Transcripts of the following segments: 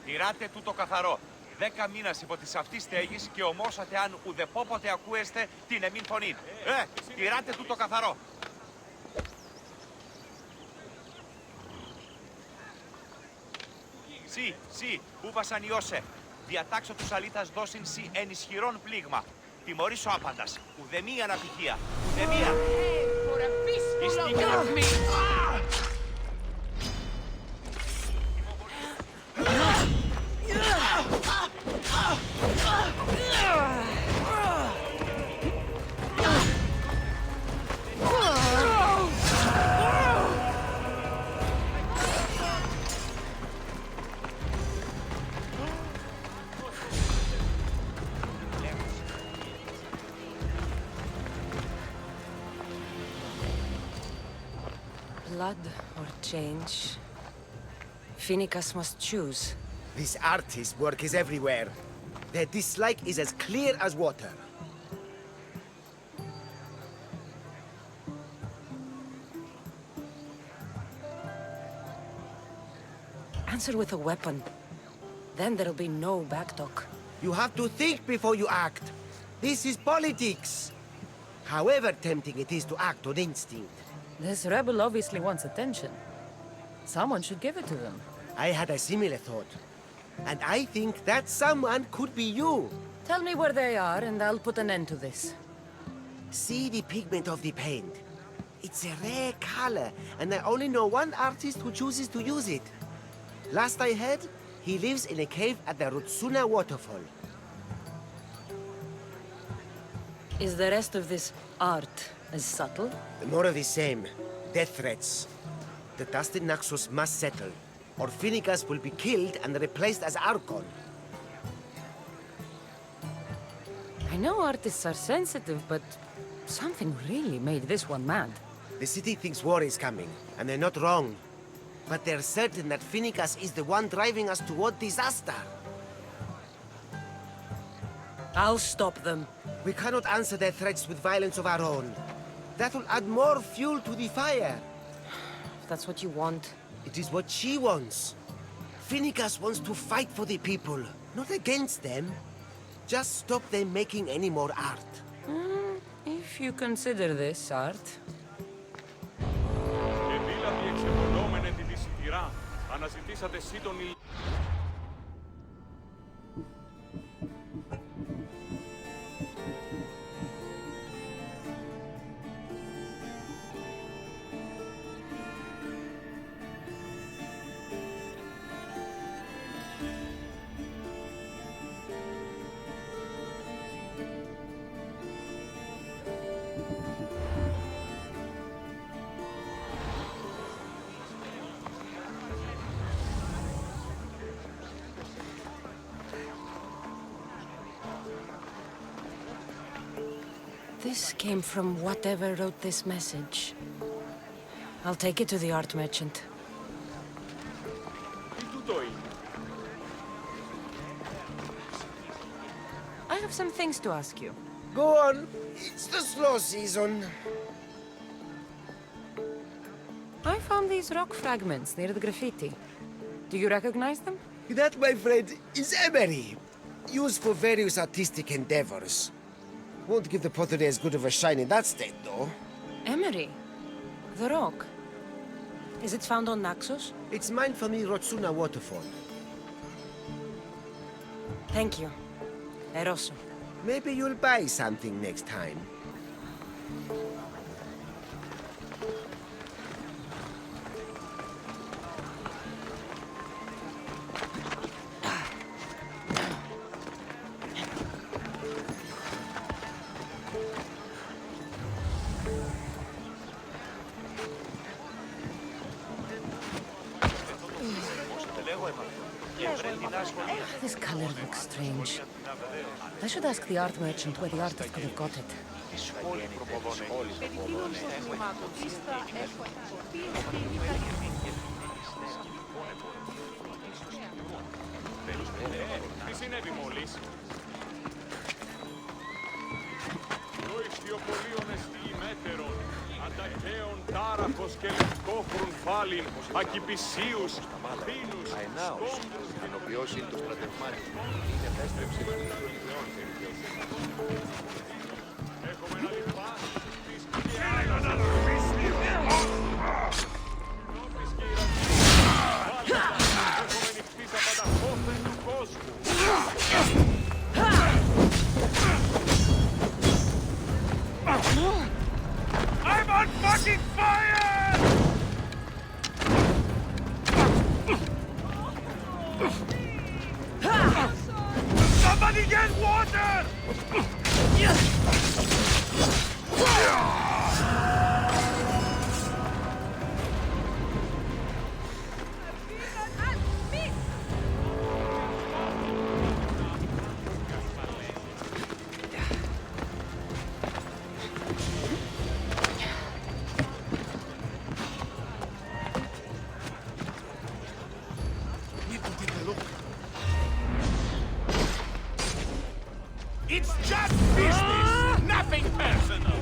Τηράτε τούτο καθαρό. 10 μήνας υπό της αυτής στέγης και ομόσατε αν ουδεπόποτε ακούεστε την εμήν φωνήν. Τηράτε τούτο καθαρό. Σι, που βασανιώσε. Διατάξω τους αλήθας δώσιν σι εν ισχυρόν πλήγμα. Τιμωρήσω άπαντας. Ουδεμία ανατυχία. Ουδεμία. Blood or change? Phoenicus must choose. This artist's work is everywhere. Their dislike is as clear as water. Answer with a weapon. Then there'll be no backtalk. You have to think before you act. This is politics. However tempting it is to act on instinct. This rebel obviously wants attention. Someone should give it to them. I had a similar thought. And I think that someone could be you. Tell me where they are and I'll put an end to this. See the pigment of the paint. It's a rare color, and I only know one artist who chooses to use it. Last I heard, he lives in a cave at the Rutsuna waterfall. Is the rest of this art as subtle? More of the same. Death threats. The dust in Naxos must settle, or Phoenicus will be killed and replaced as Archon. I know artists are sensitive, but something really made this one mad. The city thinks war is coming, and they're not wrong. But they're certain that Phoenicus is the one driving us toward disaster. I'll stop them. We cannot answer their threats with violence of our own. That will add more fuel to the fire. If that's what you want. It is what she wants. Phoenicus wants to fight for the people, not against them. Just stop them making any more art. If you consider this art. Εδήλαβη εξεπολόμενε τη δυσιτηρά. Αναζητήσατε εσύ τον ηλ... This came from whatever wrote this message. I'll take it to the art merchant. Τι τούτο είναι? I have some things to ask you. Go on. It's the slow season. I found these rock fragments near the graffiti. Do you recognize them? That, my friend, is emery. Used for various artistic endeavors. Won't give the pottery as good of a shine in that state, though. Emery? The rock? Is it found on Naxos? It's mined from the Rutsuna waterfall. Thank you. Eroso. Maybe you'll buy something next time. This color looks strange. I should ask the art merchant where the artist could have got it. Τι συνέβη μόλις? Το ιστιοπολίον εστί μέτερον, ανταχαίων τάραχος και λευκόχρουν κεφάλιν, ακυπησίους, πίνους, Αενάος, ενοποιώσιν του στρατευμάτων, είναι επέστρεψη των Ιωλιδεών έχουμε να λυπά της έχουμε νυχτής απ' τα φόβεν του κόσμου. I'm on fucking fire! Somebody get water! It's just business, nothing personal.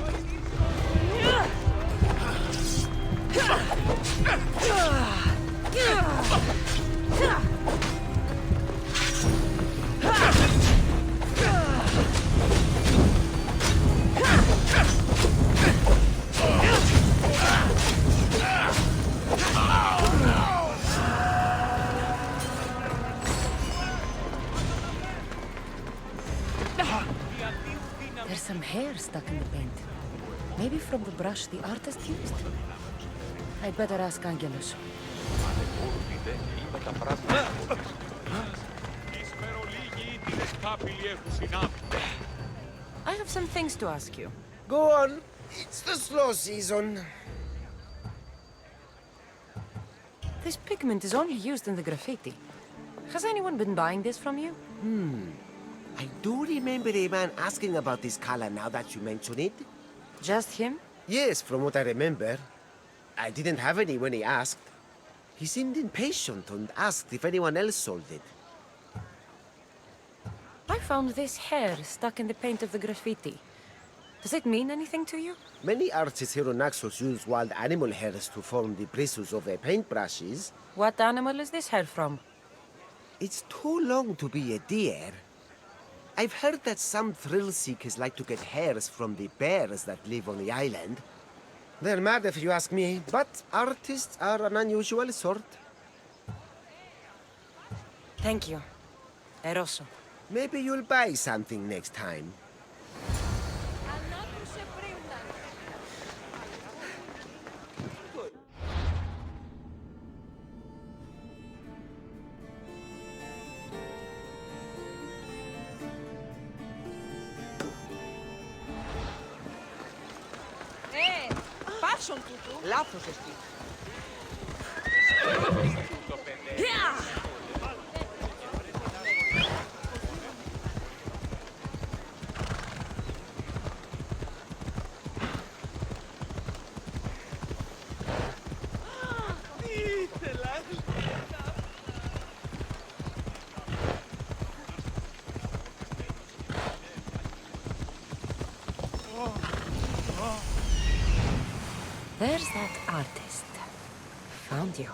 There's some hair stuck in the paint. Maybe from the brush the artist used. I'd better ask Angelus. είπε τα πράγματα. Ισπερολίγοι την εσκάπηλοι έχουν συνάπτει. I have some things to ask you. Go on. It's the slow season. This pigment is only used in the graffiti. Has anyone been buying this from you? I do remember a man asking about this color now that you mention it. Just him? Yes, from what I remember. I didn't have any when he asked. He seemed impatient and asked if anyone else sold it. I found this hair stuck in the paint of the graffiti. Does it mean anything to you? Many artists here on Naxos use wild animal hairs to form the bristles of their paintbrushes. What animal is this hair from? It's too long to be a deer. I've heard that some thrill seekers like to get hairs from the bears that live on the island. They're mad if you ask me, but artists are an unusual sort. Thank you. Eroso. Maybe you'll buy something next time. Πάσον τούτου. Λάθος εσύ. There's that artist. Found you.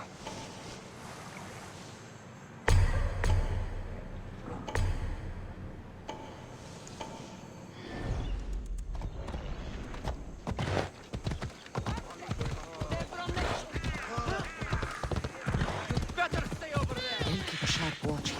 Better stay over there. I'll keep a sharp watch here.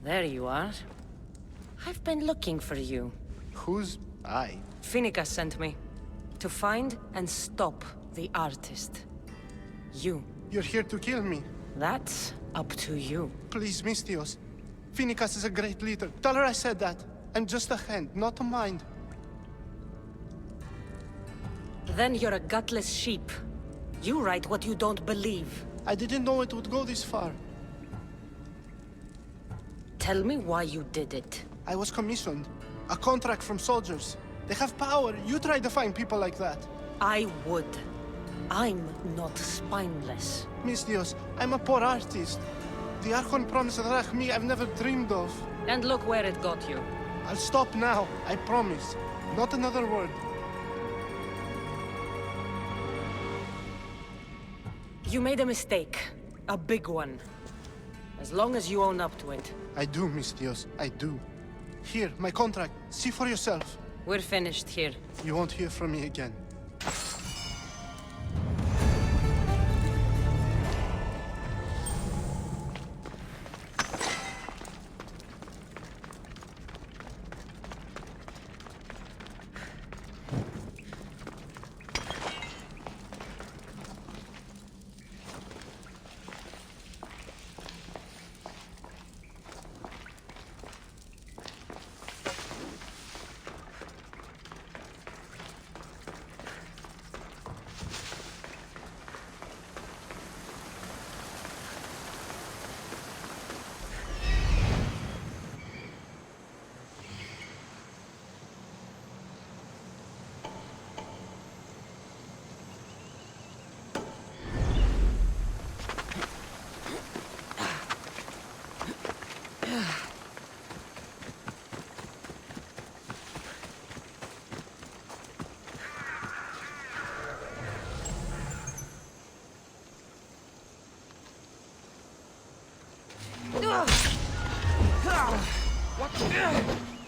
There you are. I've been looking for you. Who's I? Finica sent me. To find and stop the artist. You. You're here to kill me. That's up to you. Please, Misthios. Finicas is a great leader. Tell her I said that. I'm just a hand, not a mind. Then you're a gutless sheep. You write what you don't believe. I didn't know it would go this far. Tell me why you did it. I was commissioned. A contract from soldiers. They have power. You try to find people like that. I would. I'm not spineless. Misthios, I'm a poor artist. The Archon promised Rachmi I've never dreamed of. And look where it got you. I'll stop now, I promise. Not another word. You made a mistake. A big one. As long as you own up to it. I do, Misthios, I do. Here, my contract. See for yourself. We're finished here. You won't hear from me again.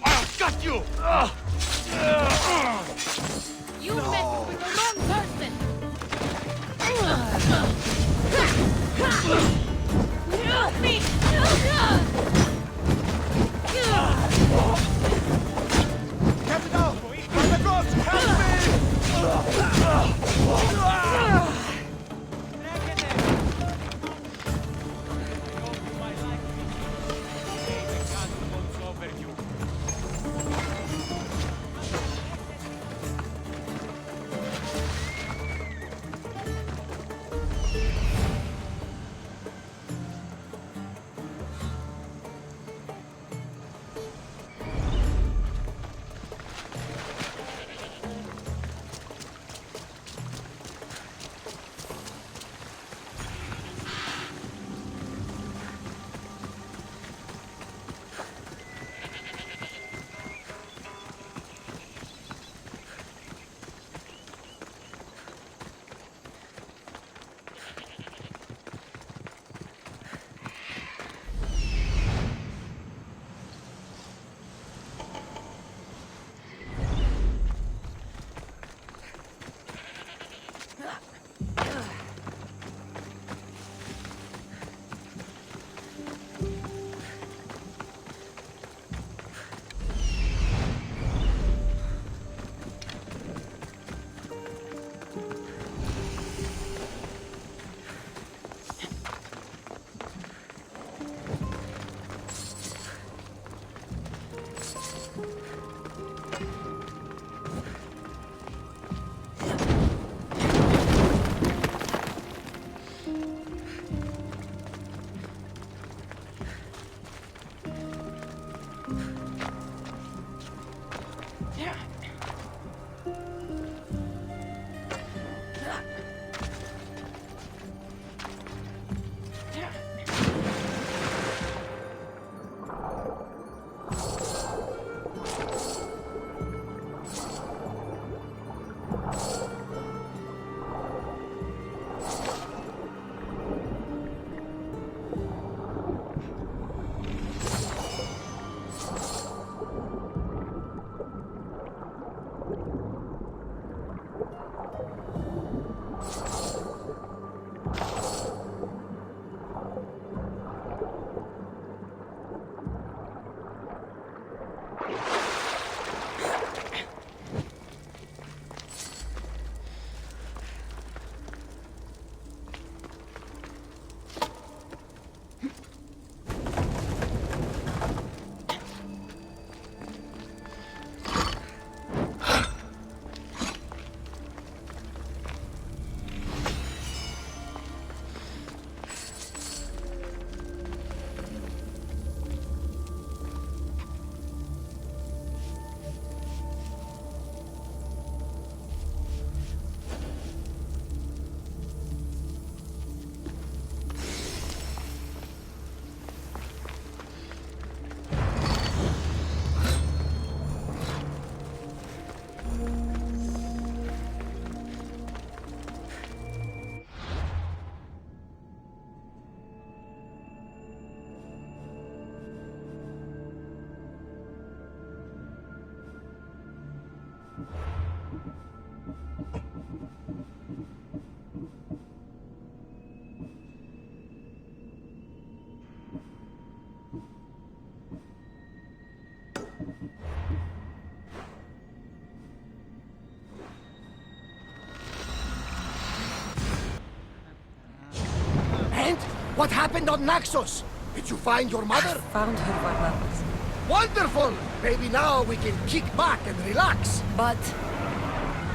I've got you! You met with the wrong person! Help me! Captain! By the gods, help me! went? What happened on Naxos? Did you find your mother? Found her, Barnabas. Wonderful! Maybe now we can kick back and relax. But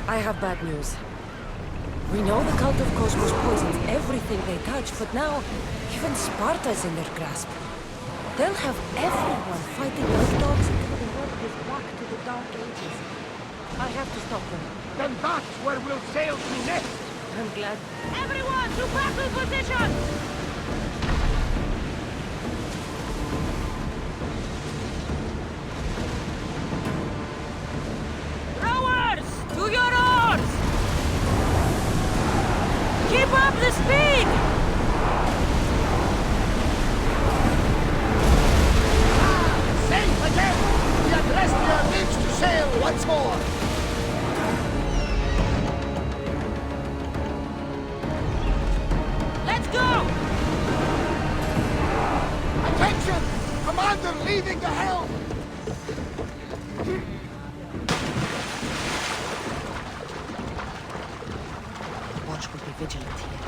I have bad news. We know the cult of Cosmos poisons everything they touch, but now even Sparta's in their grasp. They'll have everyone fighting like dogs until the world is back to the Dark Ages. I have to stop them. Then that's where we'll sail to next. I'm glad. Everyone to battle position! Rowers! To your oars! Keep up the speed! Safe again! The Adrestia needs to sail once more! Let's go! Attention! Commander leaving the helm! Watch will be vigilant here.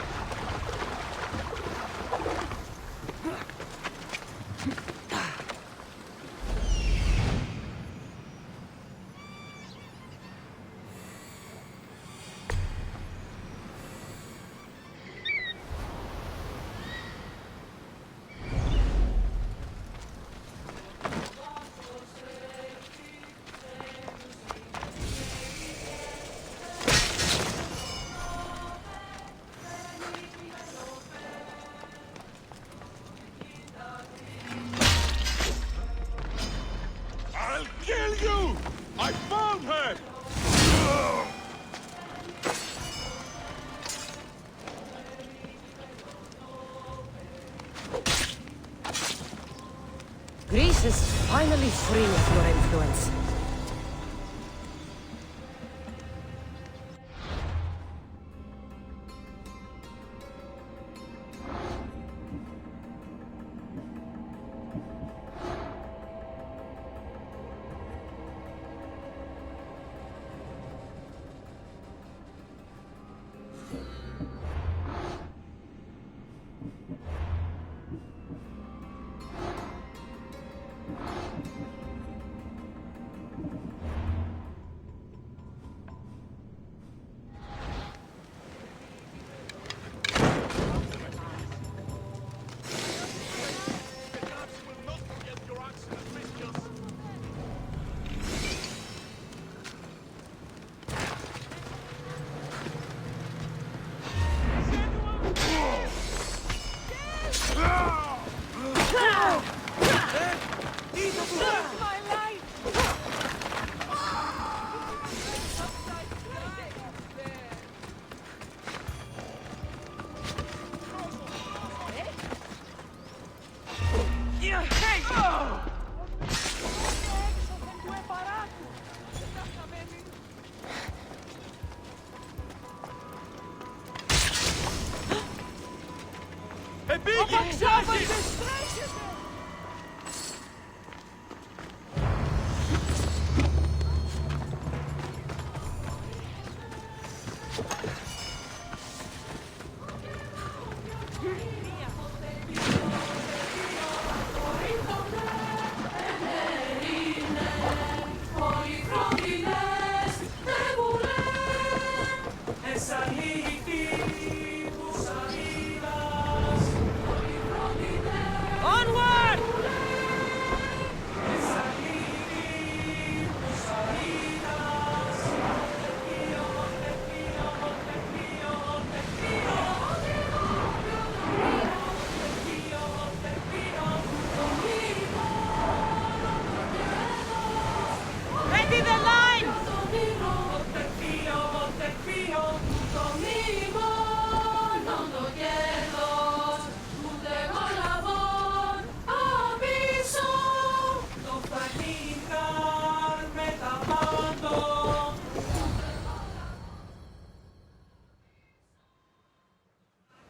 I'll kill you! I found her! Greece is finally free of your influence.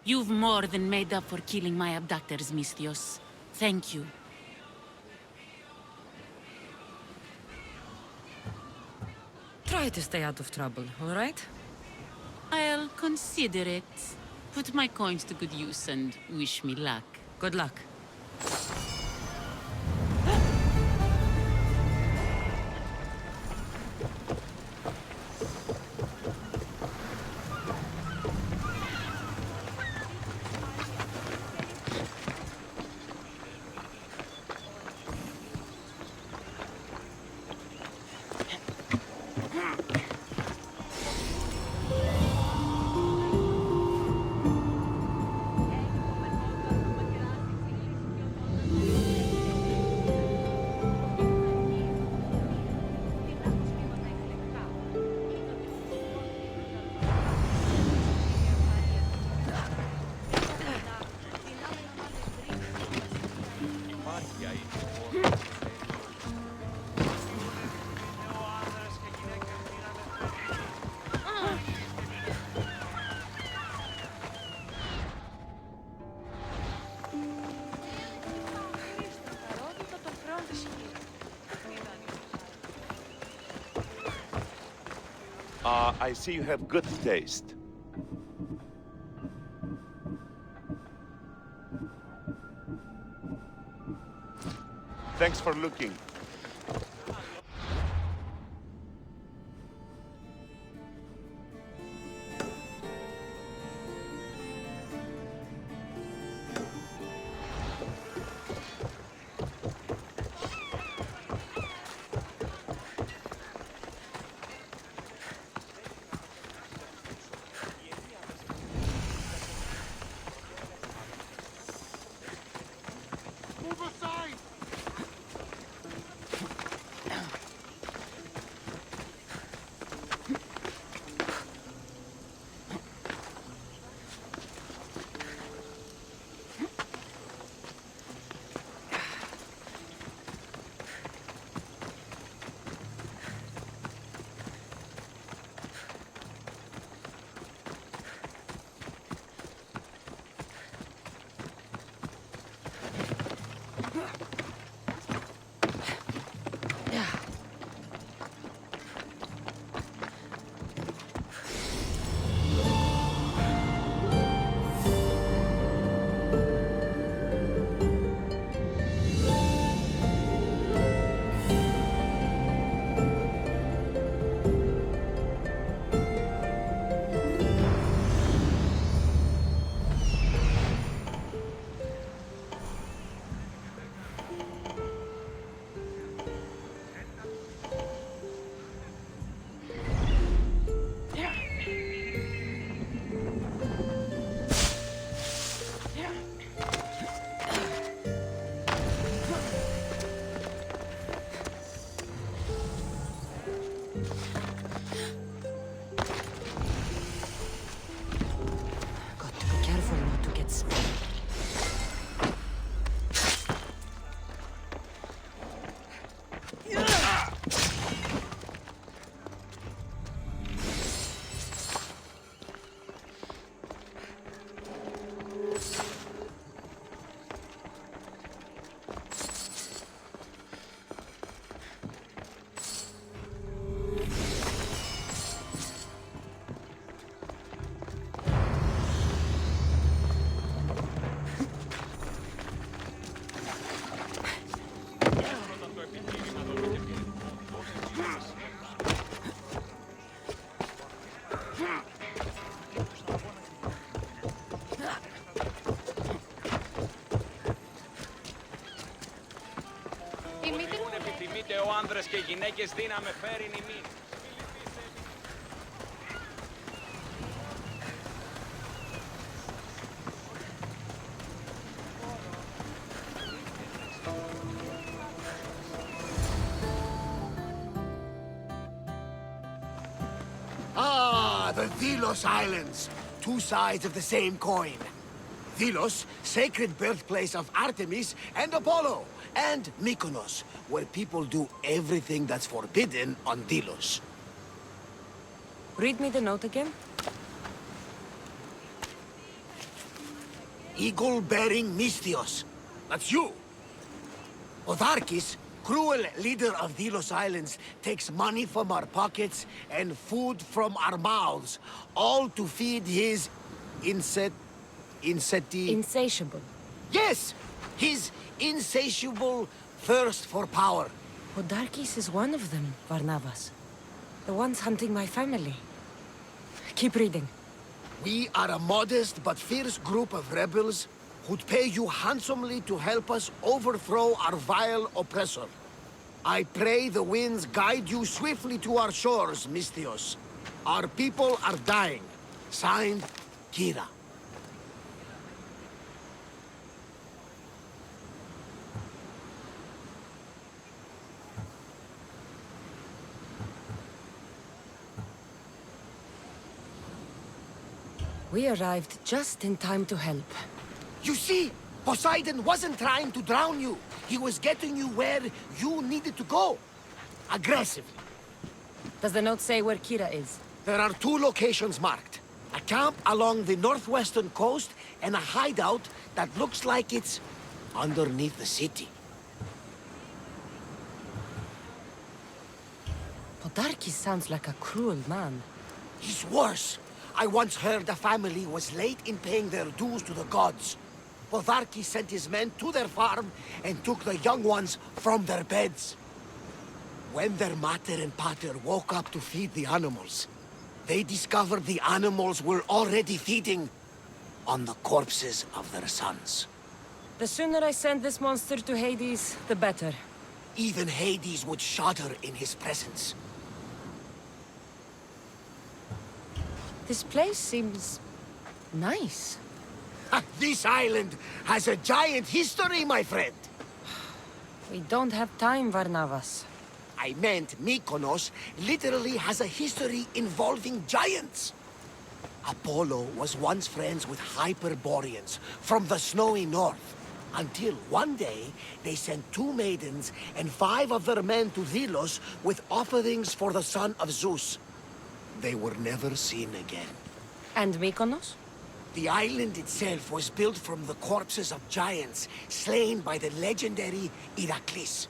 You've more than made up for killing my abductors, Misthios. Thank you. Try to stay out of trouble, all right? I'll consider it. Put my coins to good use and wish me luck. Good luck. I see you have good taste. Thanks for looking. άνδρες και γυναίκες δύναμε φέρειν ημίν. Ah, the Delos Islands. Two sides of the same coin. Delos, sacred birthplace of Artemis and Apollo. And Mykonos, where people do everything that's forbidden on Delos. Read me the note again. Eagle-bearing Misthios. That's you. Otharkis, cruel leader of Delos Islands, takes money from our pockets and food from our mouths, all to feed his Insatiable. Yes! His insatiable thirst for power. Podarkis is one of them, Varnavas. The ones hunting my family. Keep reading. We are a modest but fierce group of rebels who'd pay you handsomely to help us overthrow our vile oppressor. I pray the winds guide you swiftly to our shores, Misthios. Our people are dying. Signed, Kira. We arrived just in time to help. You see, Poseidon wasn't trying to drown you. He was getting you where you needed to go. Aggressively. Does the note say where Kira is? There are 2 locations marked. A camp along the northwestern coast and a hideout that looks like it's underneath the city. Podarkis sounds like a cruel man. He's worse. I once heard a family was late in paying their dues to the gods. Podarkis sent his men to their farm and took the young ones from their beds. When their mater and pater woke up to feed the animals, they discovered the animals were already feeding on the corpses of their sons. The sooner I send this monster to Hades, the better. Even Hades would shudder in his presence. This place seems nice. This island has a giant history, my friend. We don't have time, Varnavas. I meant Mykonos literally has a history involving giants. Apollo was once friends with Hyperboreans from the snowy north. Until one day, they sent 2 maidens and 5 of their men to Delos with offerings for the son of Zeus. They were never seen again. And Mykonos? The island itself was built from the corpses of giants slain by the legendary Iraklis.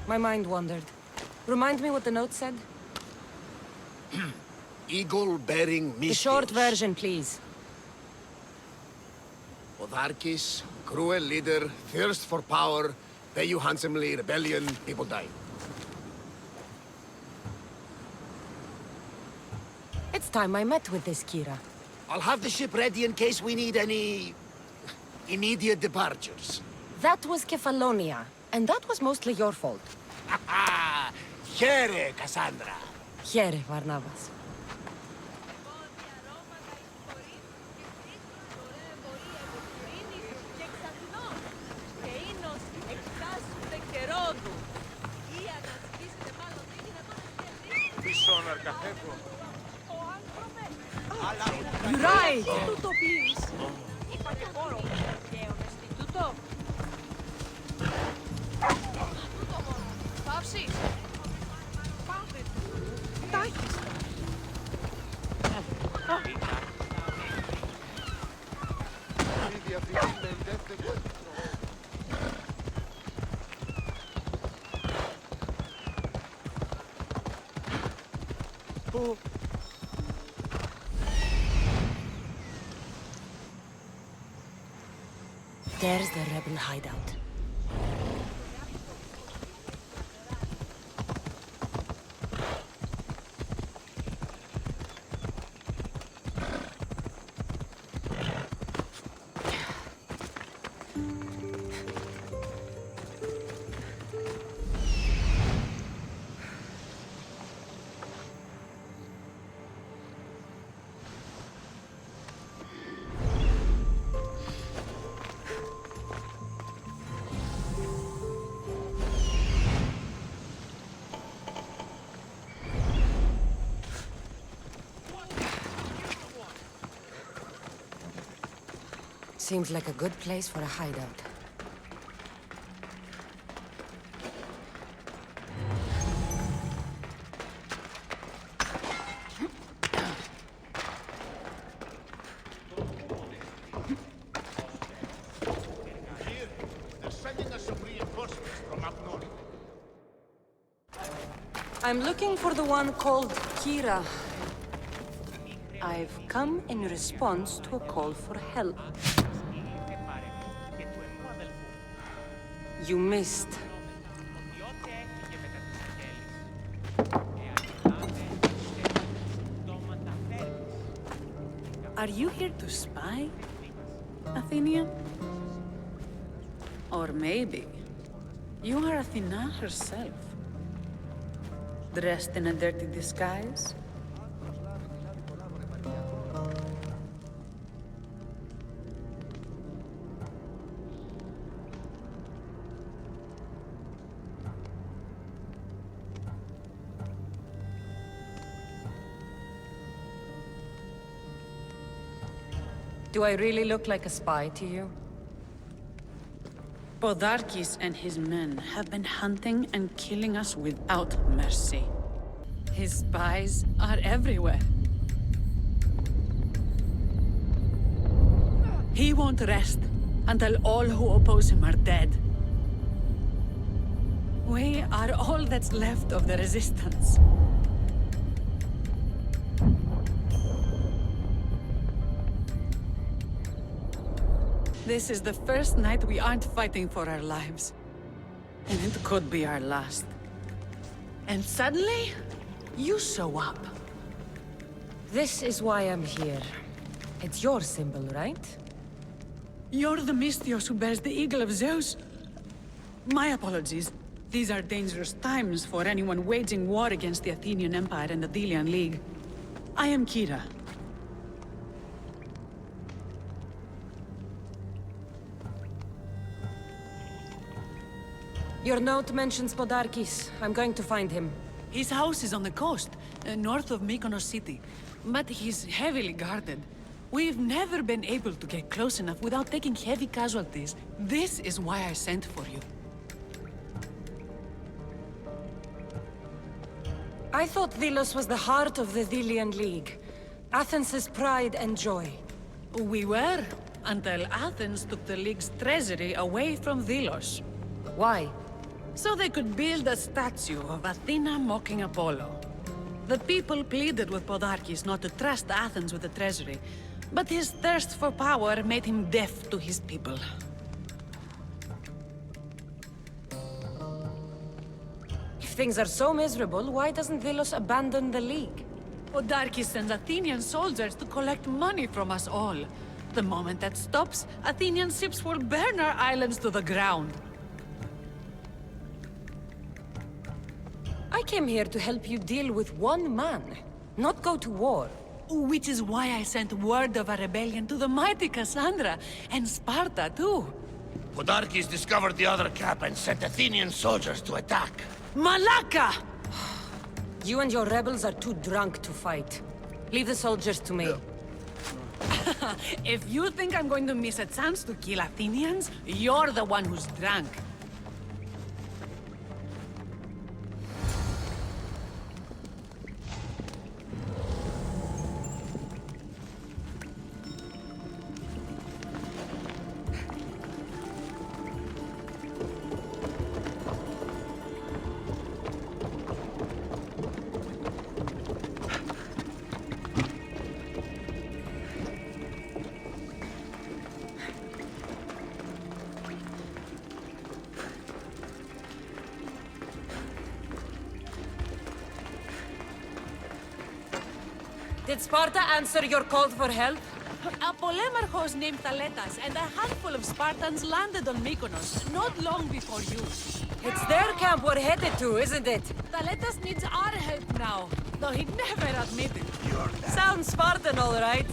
My mind wandered. Remind me what the note said? Eagle-bearing Misthios. The short version, please. Podarkis, cruel leader, thirst for power, pay you handsomely, rebellion, people die. It's time I met with this Kira. I'll have the ship ready in case we need any immediate departures. That was Kefalonia, and that was mostly your fault. Ha ha! Here, Cassandra. Here, Varnavas. You're right! There's the rebel hideout. Seems like a good place for a hideout. They're sending us some reinforcements from up north. I'm looking for the one called Kira. I've come in response to a call for help. You missed. Are you here to spy, Athenian? Or maybe you are Athena herself, dressed in a dirty disguise? Do I really look like a spy to you? Podarkes and his men have been hunting and killing us without mercy. His spies are everywhere. He won't rest until all who oppose him are dead. We are all that's left of the resistance. This is the first night we aren't fighting for our lives. And it could be our last. And suddenly, you show up. This is why I'm here. It's your symbol, right? You're the Misthios who bears the eagle of Zeus. My apologies. These are dangerous times for anyone waging war against the Athenian Empire and the Delian League. I am Kira. Your note mentions Podarkes. I'm going to find him. His house is on the coast, north of Mykonos city. But he's heavily guarded. We've never been able to get close enough without taking heavy casualties. This is why I sent for you. I thought Delos was the heart of the Delian League. Athens' pride and joy. We were, until Athens took the League's treasury away from Delos. Why? So they could build a statue of Athena mocking Apollo. The people pleaded with Podarkes not to trust Athens with the treasury, but his thirst for power made him deaf to his people. If things are so miserable, why doesn't Delos abandon the League? Podarkes sends Athenian soldiers to collect money from us all. The moment that stops, Athenian ships will burn our islands to the ground. I came here to help you deal with one man, not go to war. Which is why I sent word of a rebellion to the mighty Cassandra, and Sparta too. Podarkes discovered the other camp and sent Athenian soldiers to attack. Malaka! You and your rebels are too drunk to fight. Leave the soldiers to me. If you think I'm going to miss a chance to kill Athenians, you're the one who's drunk. Did Sparta answer your call for help? A polemarchos named Thaletas and a handful of Spartans landed on Mykonos not long before you. It's their camp we're headed to, isn't it? Thaletas needs our help now, though he'd never admit it. Sounds Spartan, all right.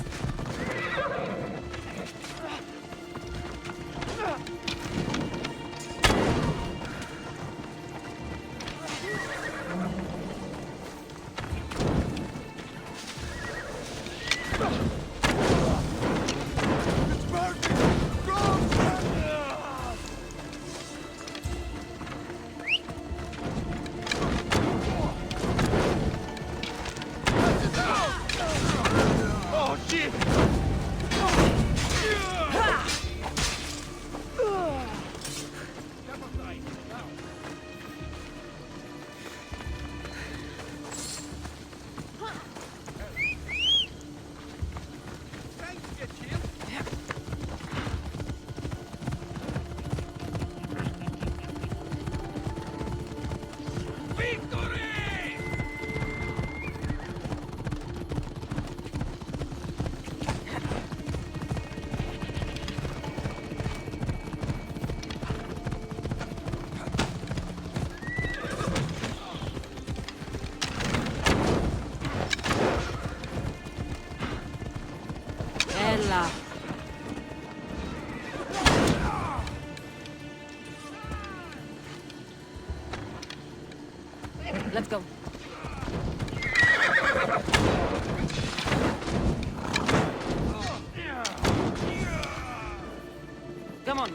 Let's go. Come on.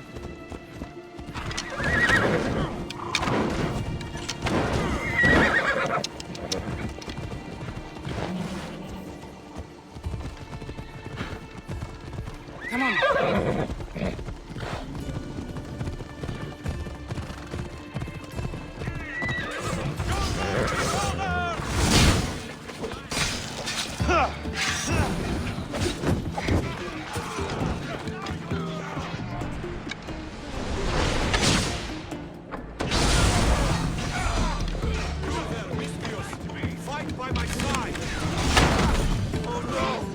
Come on. Fight by my side! Oh no!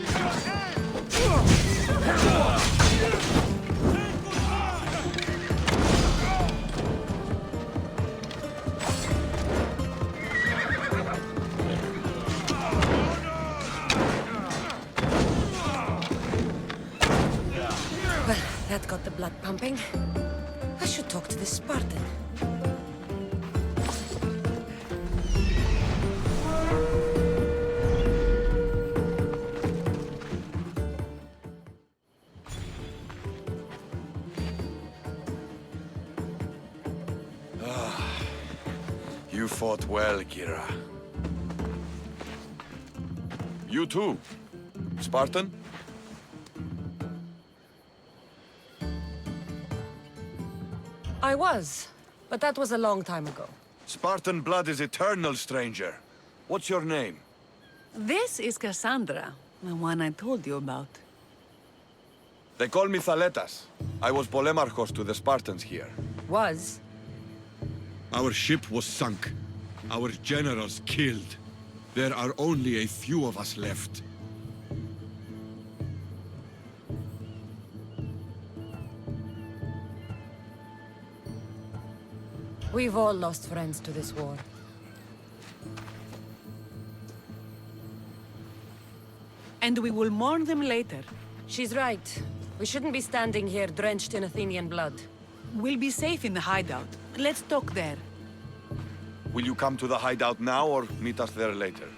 Well, that got the blood pumping. I should talk to this Spartan. You fought well, Kira. You too, Spartan? I was, but that was a long time ago. Spartan blood is eternal, stranger. What's your name? This is Cassandra, the one I told you about. They call me Thaletas. I was Polemarchos to the Spartans here. Was? Our ship was sunk. Our generals killed. There are only a few of us left. We've all lost friends to this war. And we will mourn them later. She's right. We shouldn't be standing here drenched in Athenian blood. We'll be safe in the hideout. Let's talk there. Will you come to the hideout now or meet us there later?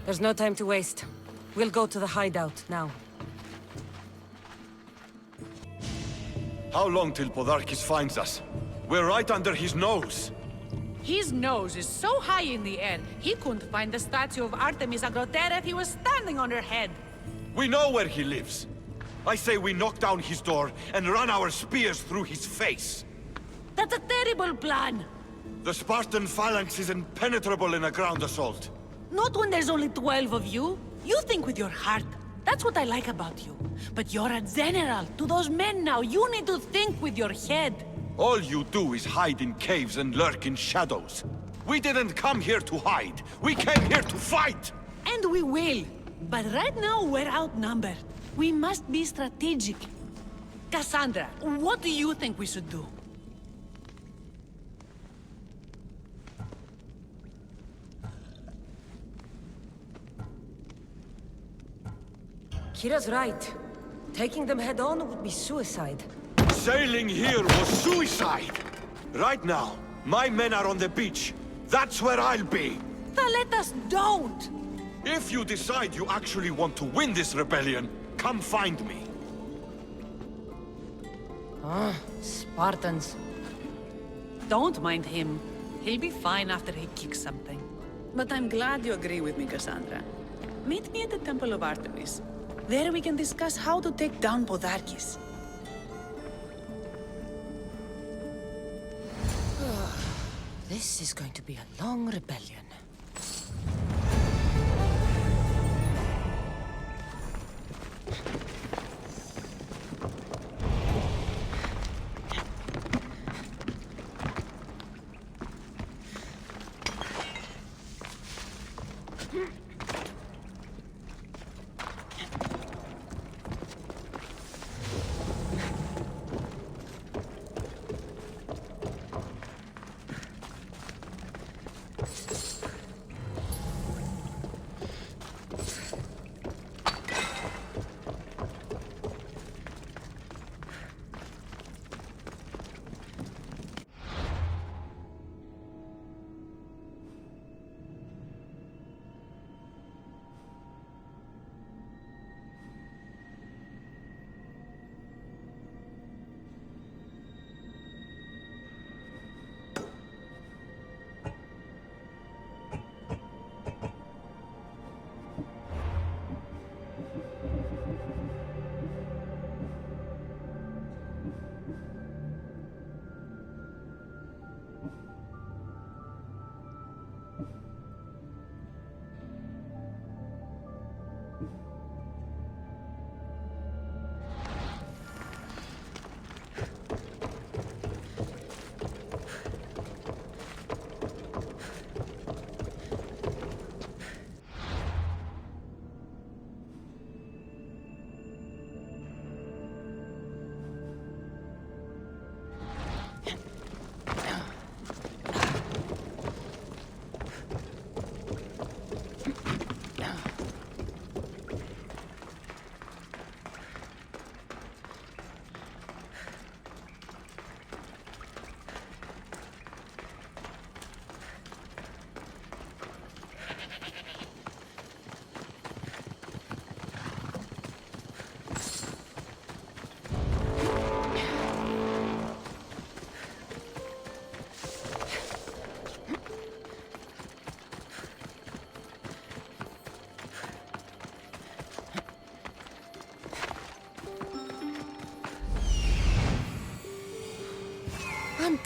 There's no time to waste. We'll go to the hideout now. How long till Podarkis finds us? We're right under his nose. His nose is so high in the air, he couldn't find the statue of Artemis Agrotera if he was standing on her head. We know where he lives. I say we knock down his door and run our spears through his face. That's a terrible plan. The Spartan phalanx is impenetrable in a ground assault. Not when there's only 12 of you. You think with your heart. That's what I like about you. But you're a general. To those men now, you need to think with your head. All you do is hide in caves and lurk in shadows. We didn't come here to hide. We came here to fight! And we will. But right now, we're outnumbered. We must be strategic. Cassandra, what do you think we should do? Kira's right. Taking them head-on would be suicide. Sailing here was suicide! Right now, my men are on the beach. That's where I'll be! Let us don't! If you decide you actually want to win this rebellion, come find me. Ah, Spartans. Don't mind him. He'll be fine after he kicks something. But I'm glad you agree with me, Cassandra. Meet me at the Temple of Artemis. There we can discuss how to take down Podarkis. This is going to be a long rebellion.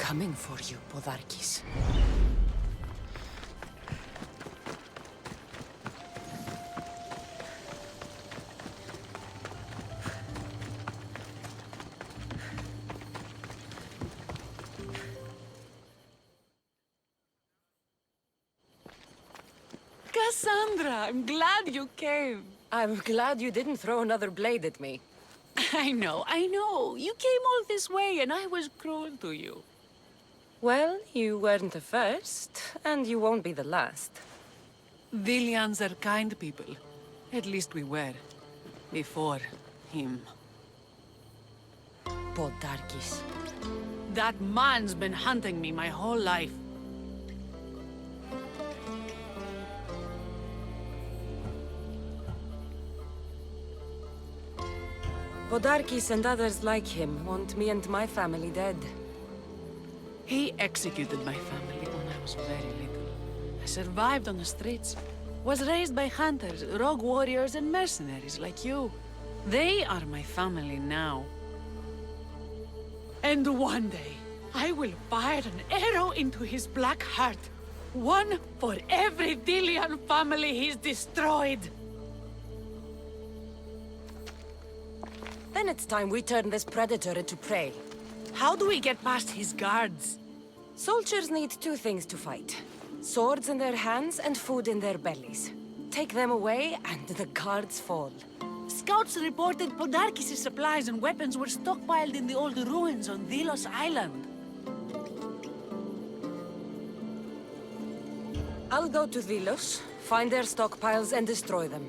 coming for you, Podarkis. Cassandra, I'm glad you came. I'm glad you didn't throw another blade at me. I know. You came all this way and I was cruel to you. Well, you weren't the first, and you won't be the last. Villians are kind people. At least we were. Before him. Podarkis. That man's been hunting me my whole life. Podarkis and others like him want me and my family dead. He executed my family when I was very little. I survived on the streets. Was raised by hunters, rogue warriors, and mercenaries like you. They are my family now. And one day, I will fire an arrow into his black heart. One for every Dillian family he's destroyed. Then it's time we turn this predator into prey. How do we get past his guards? Soldiers need two things to fight. Swords in their hands and food in their bellies. Take them away and the guards fall. Scouts reported Podarkis' supplies and weapons were stockpiled in the old ruins on Delos Island. I'll go to Delos, find their stockpiles and destroy them.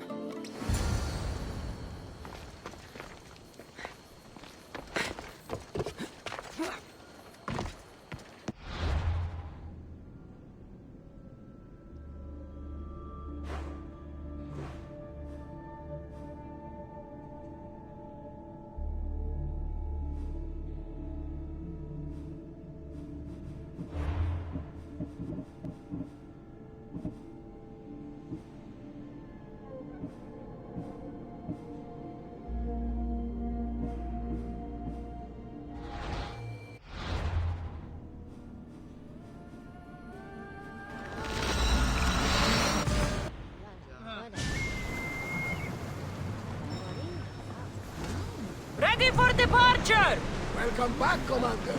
Ready for departure! Welcome back, Commander.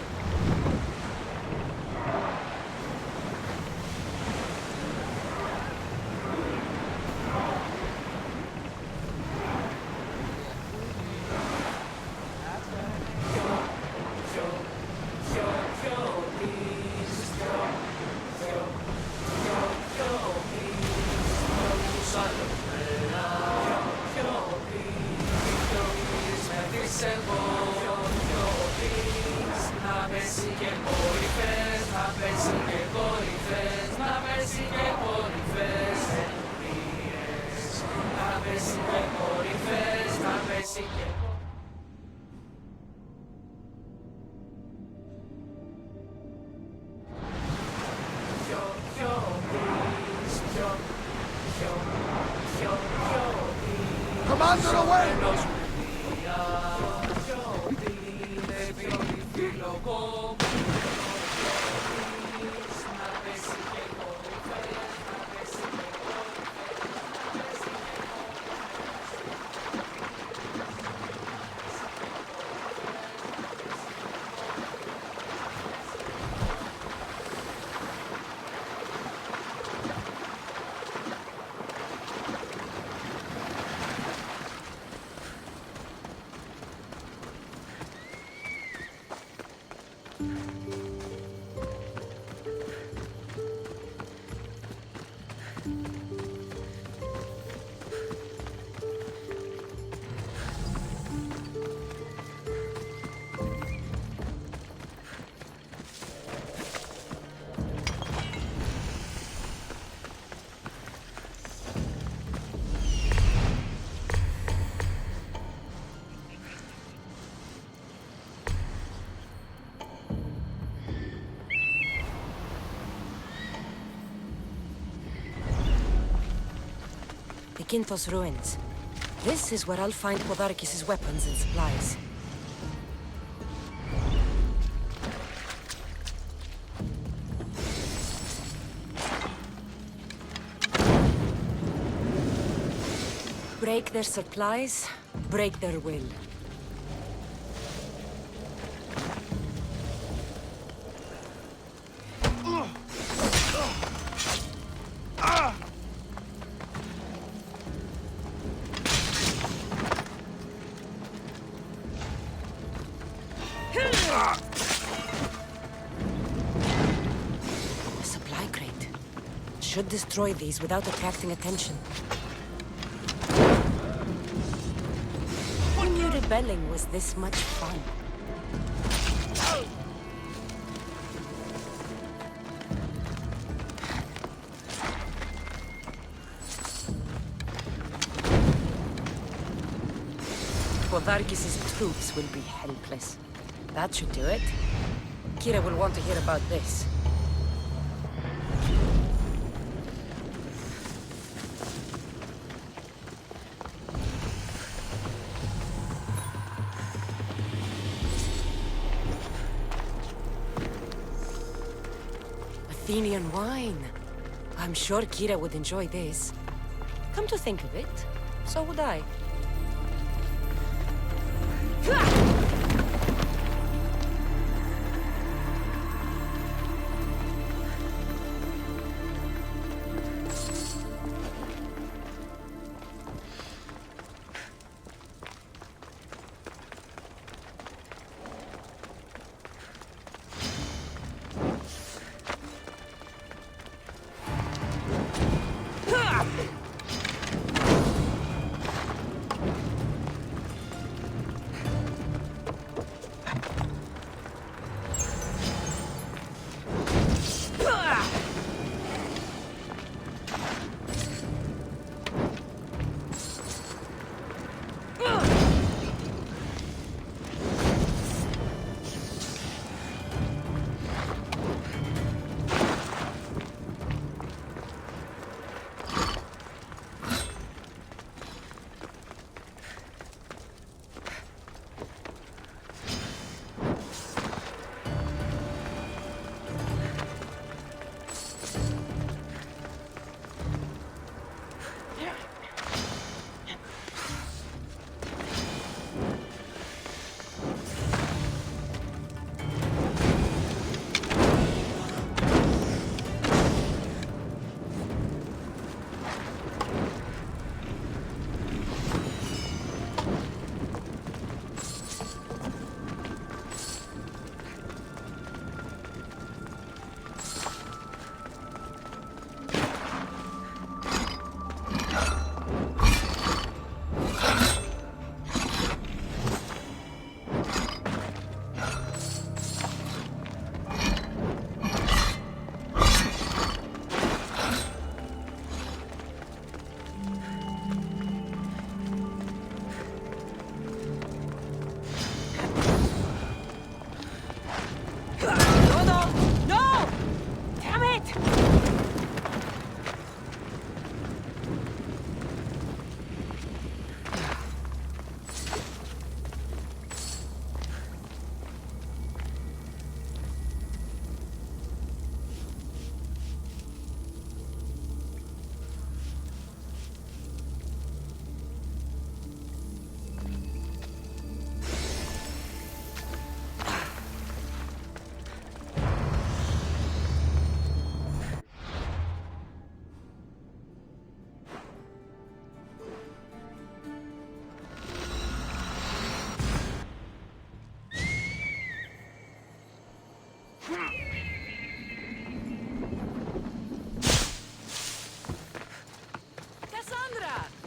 Commander, away! Kinthos ruins. This is where I'll find Podarkis' weapons and supplies. break their supplies, break their will. Supply crate. Should destroy these without attracting attention. Who knew rebelling was this much fun? Podarkis's troops will be helpless. That should do it. Kira will want to hear about this. Athenian wine. I'm sure Kira would enjoy this. Come to think of it, so would I.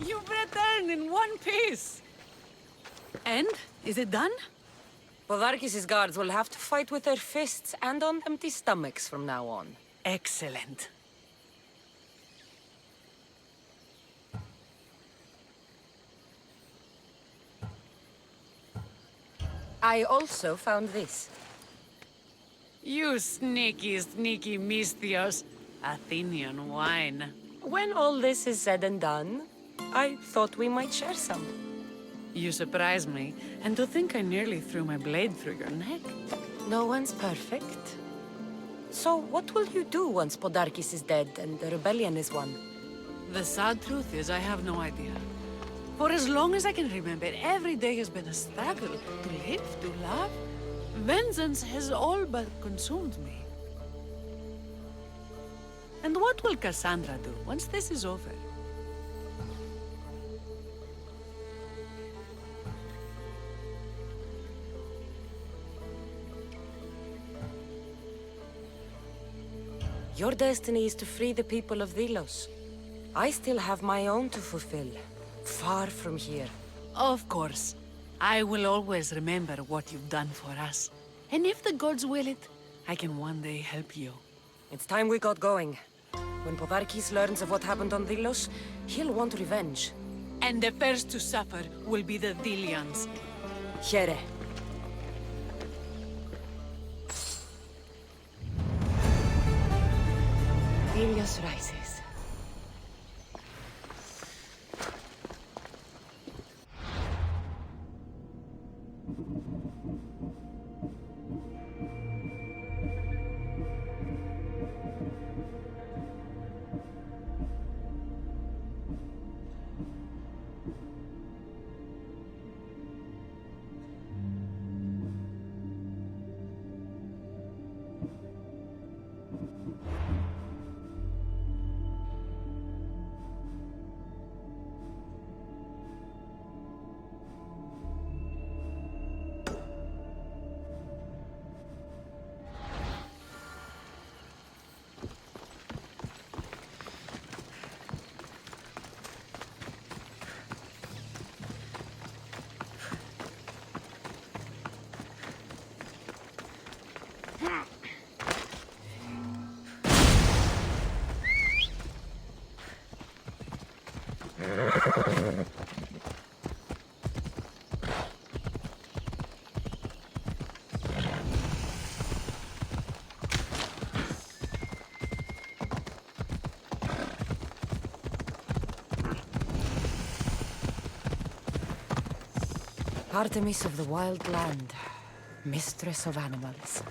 You've returned in one piece! And? Is it done? Podarkis's guards will have to fight with their fists and on empty stomachs from now on. Excellent. I also found this. You sneaky, sneaky Misthios. Athenian wine. When all this is said and done, I thought we might share some. You surprise me, and to think I nearly threw my blade through your neck. No one's perfect. So what will you do once Podarkis is dead and the rebellion is won? The sad truth is I have no idea. For as long as I can remember, every day has been a struggle to live, to love. Vengeance has all but consumed me. And what will Cassandra do once this is over? Your destiny is to free the people of Delos. I still have my own to fulfill, far from here. Of course. I will always remember what you've done for us. And if the gods will it, I can one day help you. It's time we got going. When Podarkis learns of what happened on Delos, he'll want revenge. And the first to suffer will be the Delians. Here. Delos rises. Artemis of the wild land, mistress of animals.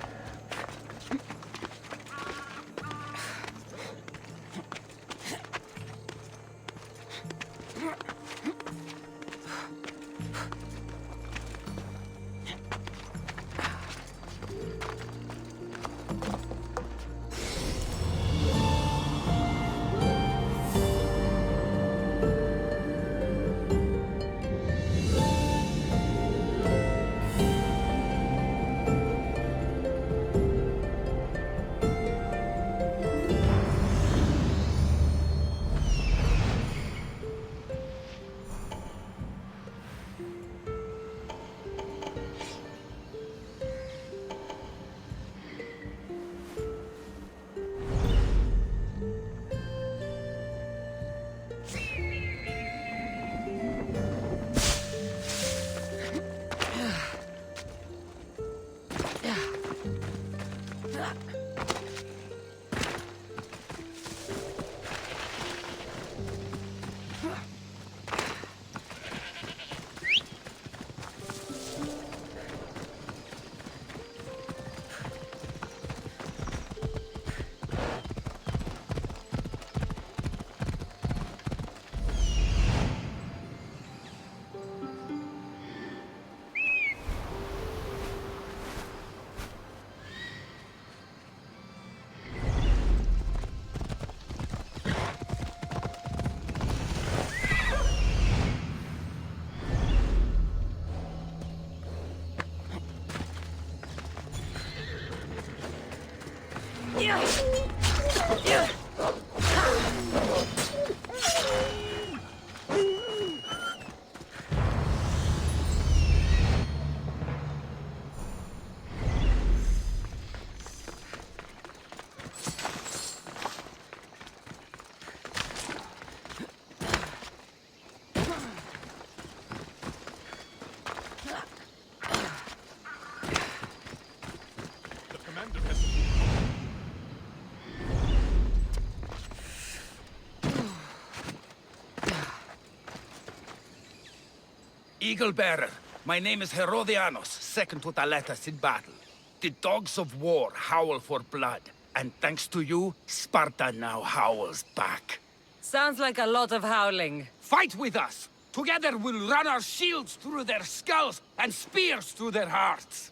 Eagle Bearer, my name is Herodianos, second to Thaletas in battle. The dogs of war howl for blood, and thanks to you, Sparta now howls back. Sounds like a lot of howling. Fight with us! Together we'll run our shields through their skulls and spears through their hearts.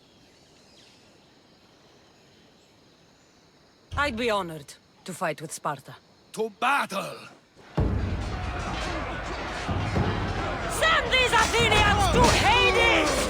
I'd be honored to fight with Sparta. To battle! Send these Athenians to Hades!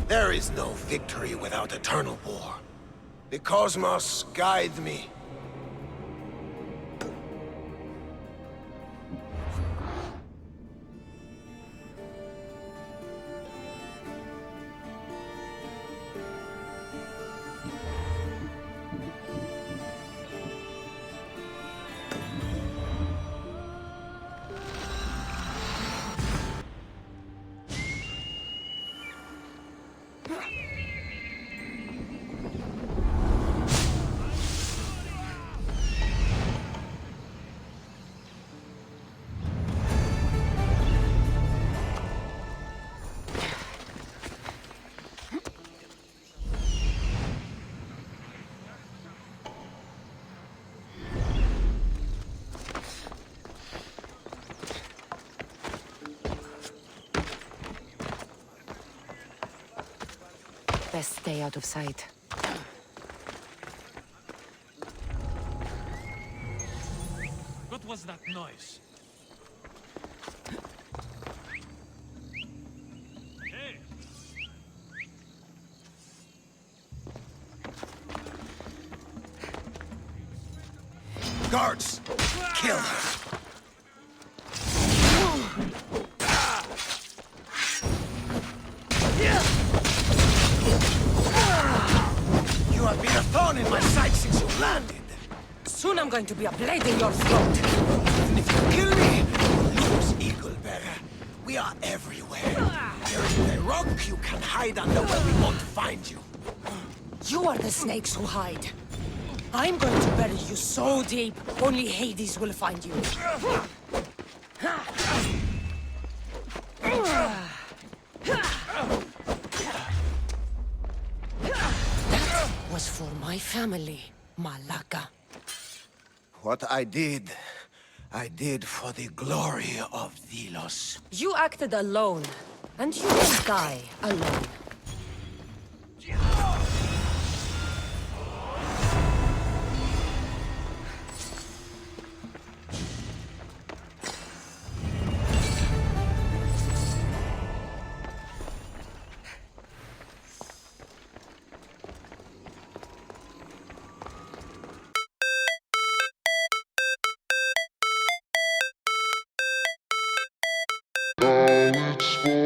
There is no victory without eternal war. The cosmos guides me. Best stay out of sight. What was that noise? Hey! Guards! Kill her! You have been a thorn in my side since you landed. Soon I'm going to be a blade in your throat. Even if you kill me, we'll lose Eagle Bearer. We are everywhere. There is a rock you can hide under where we won't find you. You are the snakes who hide. I'm going to bury you so deep, only Hades will find you. That was for my family, Malaka. What I did for the glory of Delos. You acted alone, and you will die alone. Now it's